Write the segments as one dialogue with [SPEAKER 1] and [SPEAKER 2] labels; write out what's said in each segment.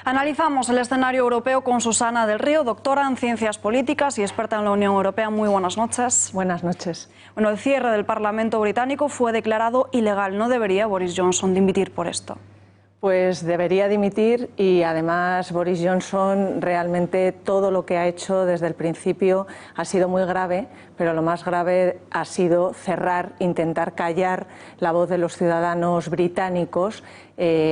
[SPEAKER 1] Analizamos el escenario europeo con Susana del Río, doctora en Ciencias Políticas y experta en la Unión Europea. Muy buenas noches.
[SPEAKER 2] Buenas noches.
[SPEAKER 1] Bueno, el cierre del Parlamento británico fue declarado ilegal. ¿No debería Boris Johnson dimitir por esto?
[SPEAKER 2] Pues debería dimitir y además Boris Johnson realmente todo lo que ha hecho desde el principio ha sido muy grave, pero lo más grave ha sido intentar callar la voz de los ciudadanos británicos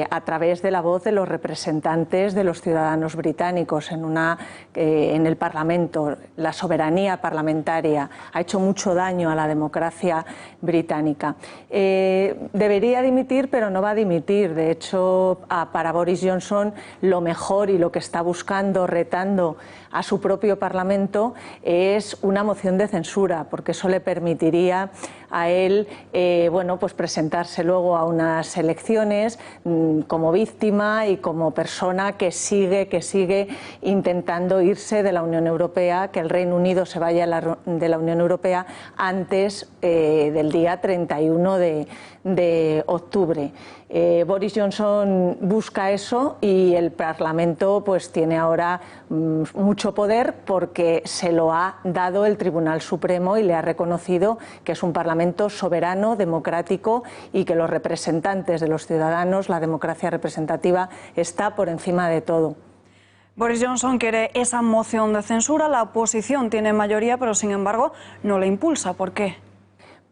[SPEAKER 2] a través de la voz de los representantes de los ciudadanos británicos en el Parlamento. La soberanía parlamentaria ha hecho mucho daño a la democracia británica. Debería dimitir, pero no va a dimitir. De hecho, para Boris Johnson lo mejor y lo que está buscando, retando a su propio Parlamento, es una moción de censura, porque eso le permitiría a él pues presentarse luego a unas elecciones como víctima y como persona que sigue intentando irse de la Unión Europea, que el Reino Unido se vaya de la Unión Europea antes del día 31 de octubre. Boris Johnson busca eso y el Parlamento pues tiene ahora mucho poder porque se lo ha dado el Tribunal Supremo y le ha reconocido que es un Parlamento soberano, democrático y que los representantes de los ciudadanos, la democracia representativa, está por encima de todo.
[SPEAKER 1] Boris Johnson quiere esa moción de censura, la oposición tiene mayoría, pero sin embargo no la impulsa. ¿Por qué?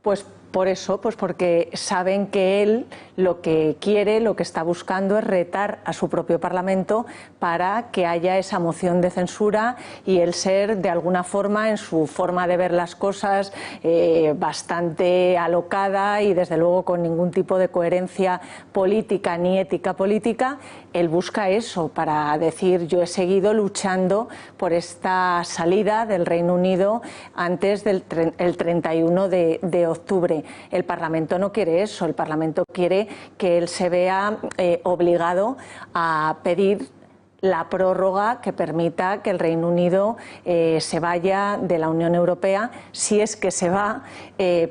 [SPEAKER 2] Pues por eso, pues porque saben que él lo que quiere, lo que está buscando es retar a su propio Parlamento para que haya esa moción de censura y él ser de alguna forma, en su forma de ver las cosas, bastante alocada y desde luego con ningún tipo de coherencia política ni ética política, él busca eso para decir: yo he seguido luchando por esta salida del Reino Unido antes del 31 de octubre. El Parlamento no quiere eso, el Parlamento quiere que él se vea obligado a pedir la prórroga que permita que el Reino Unido se vaya de la Unión Europea, si es que se va,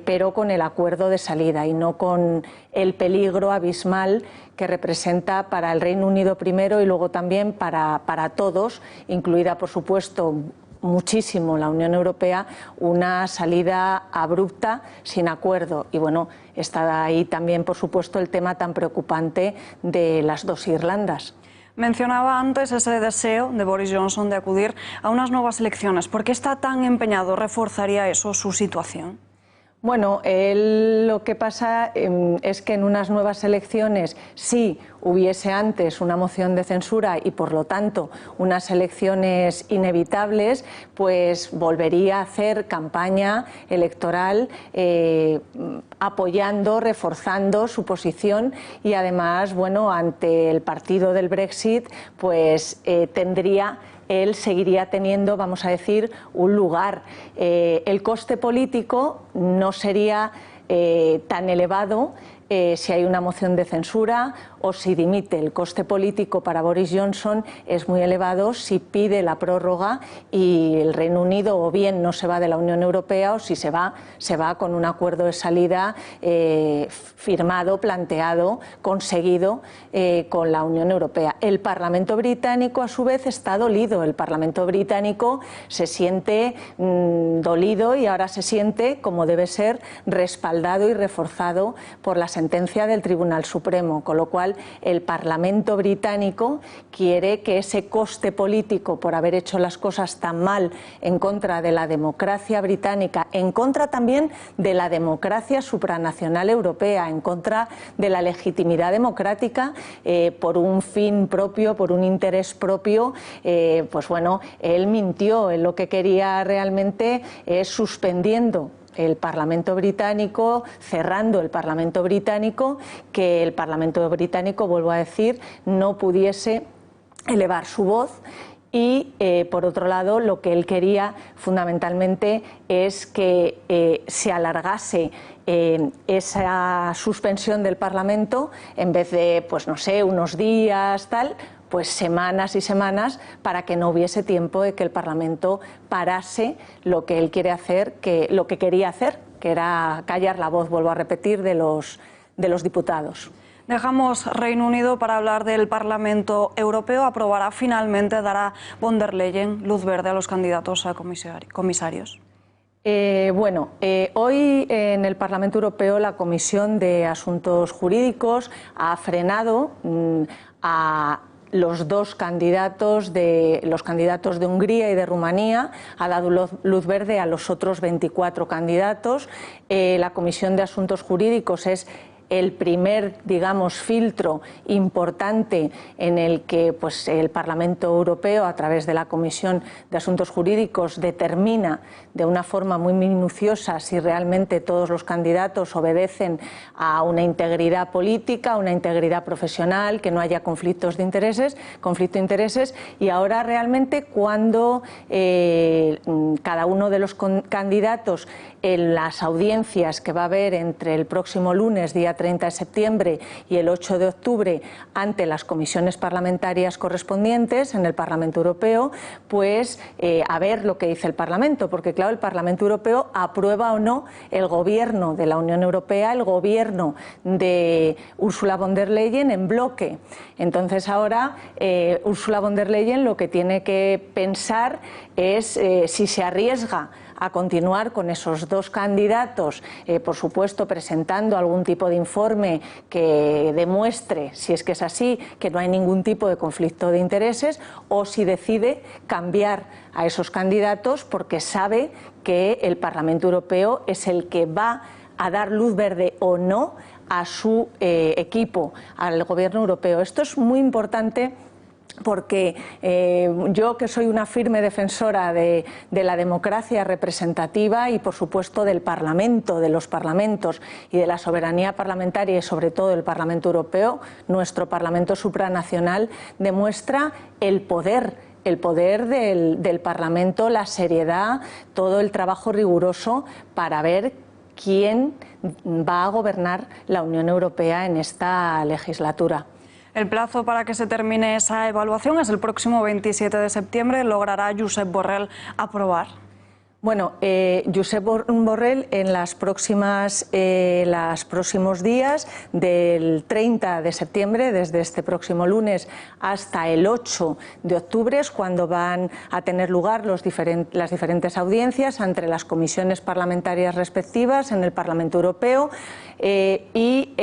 [SPEAKER 2] pero con el acuerdo de salida y no con el peligro abismal que representa para el Reino Unido primero y luego también para todos, incluida por supuesto muchísimo la Unión Europea, una salida abrupta sin acuerdo. Y bueno, está ahí también por supuesto el tema tan preocupante de las dos Irlandas.
[SPEAKER 1] Mencionaba antes ese deseo de Boris Johnson de acudir a unas nuevas elecciones. ¿Por qué está tan empeñado? ¿Reforzaría eso su situación?
[SPEAKER 2] Bueno, lo que pasa es que en unas nuevas elecciones, si hubiese antes una moción de censura y por lo tanto unas elecciones inevitables, pues volvería a hacer campaña electoral apoyando, reforzando su posición y además, bueno, ante el partido del Brexit, pues él seguiría teniendo, vamos a decir, un lugar. El coste político no sería tan elevado si hay una moción de censura o si dimite. El coste político para Boris Johnson es muy elevado si pide la prórroga y el Reino Unido o bien no se va de la Unión Europea o si se va con un acuerdo de salida firmado, planteado, conseguido con la Unión Europea. El Parlamento británico a su vez está dolido. El Parlamento británico se siente dolido y ahora se siente, como debe ser, respaldado y reforzado por la sentencia del Tribunal Supremo, con lo cual el Parlamento británico quiere que ese coste político por haber hecho las cosas tan mal en contra de la democracia británica, en contra también de la democracia supranacional europea, en contra de la legitimidad democrática, por un fin propio, por un interés propio, pues bueno, él mintió. Él lo que quería realmente es suspendiendo el Parlamento británico, cerrando el Parlamento británico, que el Parlamento británico, vuelvo a decir, no pudiese elevar su voz. Y por otro lado, lo que él quería fundamentalmente es que se alargase esa suspensión del Parlamento, en vez de, pues no sé, unos días, tal, pues semanas y semanas, para que no hubiese tiempo de que el Parlamento parase lo que él quiere hacer, lo que quería hacer, que era callar la voz, vuelvo a repetir, de los diputados.
[SPEAKER 1] Dejamos Reino Unido para hablar del Parlamento Europeo. Aprobará finalmente, dará von der Leyen luz verde a los candidatos a comisarios.
[SPEAKER 2] Hoy en el Parlamento Europeo la Comisión de Asuntos Jurídicos ha frenado a los dos candidatos de Hungría y de Rumanía, ha dado luz verde a los otros 24 candidatos. La Comisión de Asuntos Jurídicos es el primer, digamos, filtro importante en el que el Parlamento Europeo, a través de la Comisión de Asuntos Jurídicos, determina de una forma muy minuciosa si realmente todos los candidatos obedecen a una integridad política, a una integridad profesional, que no haya conflicto de intereses, y ahora realmente cuando cada uno de los candidatos en las audiencias que va a haber entre el próximo lunes, día 30 de septiembre, y el 8 de octubre ante las comisiones parlamentarias correspondientes en el Parlamento Europeo, a ver lo que dice el Parlamento, porque claro, el Parlamento Europeo aprueba o no el gobierno de la Unión Europea, el gobierno de Ursula von der Leyen en bloque. Entonces ahora Ursula von der Leyen lo que tiene que pensar es si se arriesga a continuar con esos dos candidatos, por supuesto presentando algún tipo de informe que demuestre, si es que es así, que no hay ningún tipo de conflicto de intereses, o si decide cambiar a esos candidatos porque sabe que el Parlamento Europeo es el que va a dar luz verde o no a su equipo, al gobierno europeo. Esto es muy importante porque yo, que soy una firme defensora de la democracia representativa y por supuesto del Parlamento, de los parlamentos y de la soberanía parlamentaria, y sobre todo del Parlamento Europeo, nuestro Parlamento supranacional demuestra el poder del Parlamento, la seriedad, todo el trabajo riguroso para ver quién va a gobernar la Unión Europea en esta legislatura.
[SPEAKER 1] El plazo para que se termine esa evaluación es el próximo 27 de septiembre. ¿Logrará Josep Borrell aprobar?
[SPEAKER 2] Bueno, Josep Borrell en los próximos días, del 30 de septiembre, desde este próximo lunes hasta el 8 de octubre, es cuando van a tener lugar las diferentes audiencias entre las comisiones parlamentarias respectivas en el Parlamento Europeo, y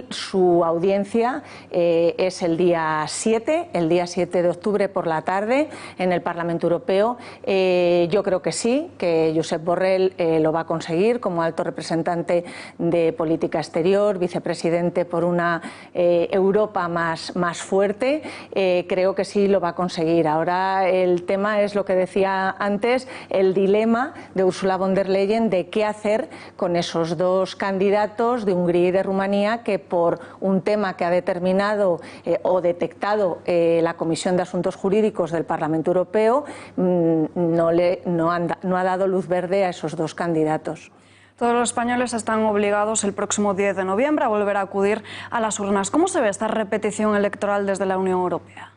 [SPEAKER 2] su audiencia es el día 7 de octubre por la tarde en el Parlamento Europeo. Yo creo que sí, que Josep Borrell lo va a conseguir como alto representante de política exterior, vicepresidente por una Europa más fuerte. Creo que sí lo va a conseguir. Ahora el tema es lo que decía antes, el dilema de Ursula von der Leyen de qué hacer con esos dos candidatos de Hungría y de Rumanía que, por un tema que ha determinado o detectado la Comisión de Asuntos Jurídicos del Parlamento Europeo, no ha dado luz verde a esos dos candidatos.
[SPEAKER 1] Todos los españoles están obligados el próximo 10 de noviembre a volver a acudir a las urnas. ¿Cómo se ve esta repetición electoral desde la Unión Europea?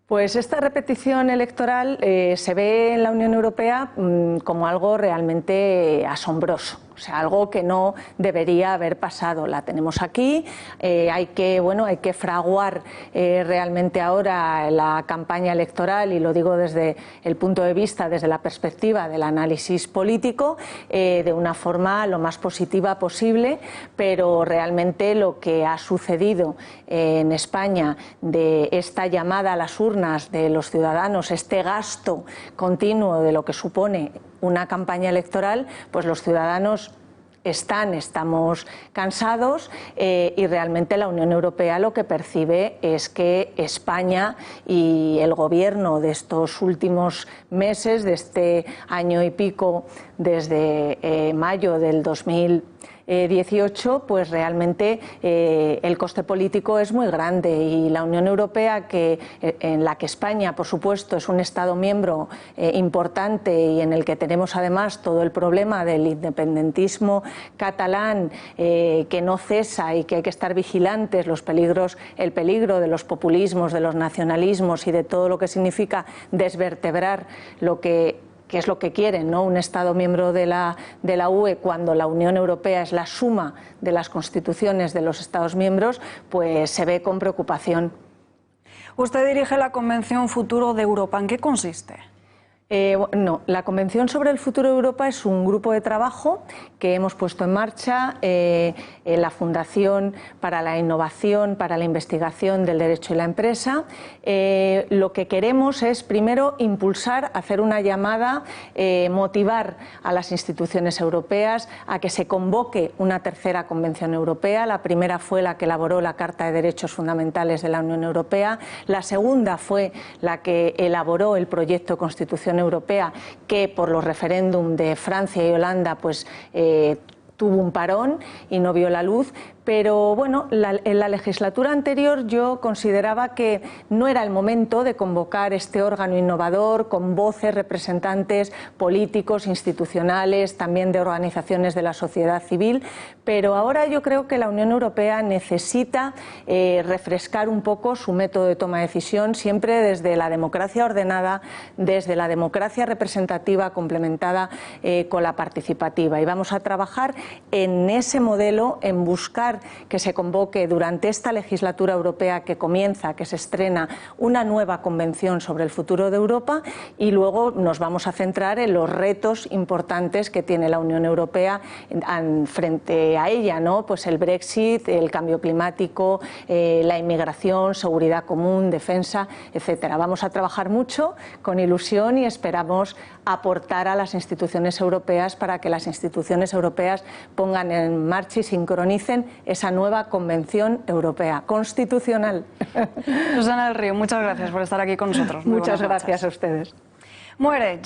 [SPEAKER 2] Pues esta repetición electoral se ve en la Unión Europea como algo realmente asombroso. O sea, algo que no debería haber pasado. La tenemos aquí, hay que fraguar realmente ahora la campaña electoral, y lo digo desde el punto de vista, desde la perspectiva del análisis político, de una forma lo más positiva posible, pero realmente lo que ha sucedido en España, de esta llamada a las urnas de los ciudadanos, este gasto continuo de lo que supone una campaña electoral, pues los ciudadanos estamos cansados, y realmente la Unión Europea lo que percibe es que España y el gobierno de estos últimos meses, de este año y pico, desde mayo del 2018, pues realmente el coste político es muy grande, y la Unión Europea, en la que España, por supuesto, es un Estado miembro importante, y en el que tenemos además todo el problema del independentismo catalán que no cesa y que hay que estar vigilantes, el peligro de los populismos, de los nacionalismos y de todo lo que significa desvertebrar lo que que es lo que quieren, ¿no? Un Estado miembro de la UE, cuando la Unión Europea es la suma de las constituciones de los Estados miembros, pues se ve con preocupación.
[SPEAKER 1] Usted dirige la Convención Futuro de Europa. ¿En qué consiste?
[SPEAKER 2] No, la Convención sobre el Futuro de Europa es un grupo de trabajo que hemos puesto en marcha en la Fundación para la Innovación, para la Investigación del Derecho y la Empresa. Lo que queremos es, primero, impulsar, hacer una llamada, motivar a las instituciones europeas a que se convoque una tercera Convención Europea. La primera fue la que elaboró la Carta de Derechos Fundamentales de la Unión Europea. La segunda fue la que elaboró el proyecto de Constitución Europea, que por los referéndum de Francia y Holanda pues tuvo un parón y no vio la luz. Pero bueno, en la legislatura anterior yo consideraba que no era el momento de convocar este órgano innovador con voces, representantes políticos, institucionales, también de organizaciones de la sociedad civil, pero ahora yo creo que la Unión Europea necesita refrescar un poco su método de toma de decisión, siempre desde la democracia ordenada, desde la democracia representativa complementada con la participativa. Y vamos a trabajar en ese modelo, en buscar que se convoque durante esta legislatura europea que comienza, que se estrena, una nueva convención sobre el futuro de Europa, y luego nos vamos a centrar en los retos importantes que tiene la Unión Europea frente a ella, ¿no? Pues el Brexit, el cambio climático, la inmigración, seguridad común, defensa, etcétera. Vamos a trabajar mucho, con ilusión, y esperamos aportar a las instituciones europeas para que las instituciones europeas pongan en marcha y sincronicen esa nueva Convención Europea Constitucional.
[SPEAKER 1] Susana del Río, muchas gracias por estar aquí con nosotros.
[SPEAKER 2] Muchas gracias a ustedes.
[SPEAKER 1] Muere.